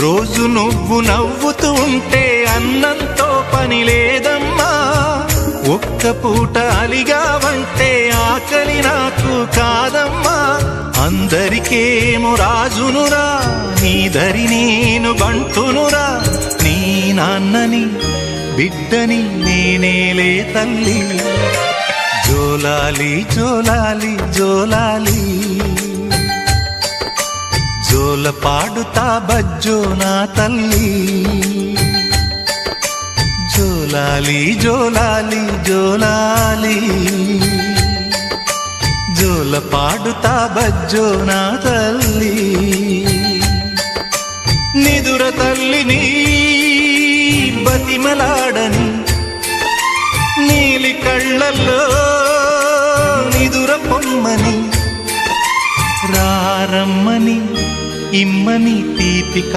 రోజు నువ్వు నవ్వుతూ ఉంటే అన్నంతో పని లేదమ్మా. ఒక్క పూట అలిగావంటే ఆకలి నాకు కాదమ్మా. అందరికేమో రాజునురా, నీ దరి నేను బంటునురా. నీ నాన్నని బిడ్డని నేనేలే తల్లి. జోలాలి జోలాలి జోలాలి, జోల పాడుతా బజ్జో నా తల్లి. జోలాలి జోలాలి జోలాలి, జోల పాడుతా బజ్జో నా తల్లి. నిదుర తల్లిని బతిమలాడని, నీలి కళ్ళల్లో నిదుర పొమ్మని, రారమ్మని ఇమ్మని తీపిక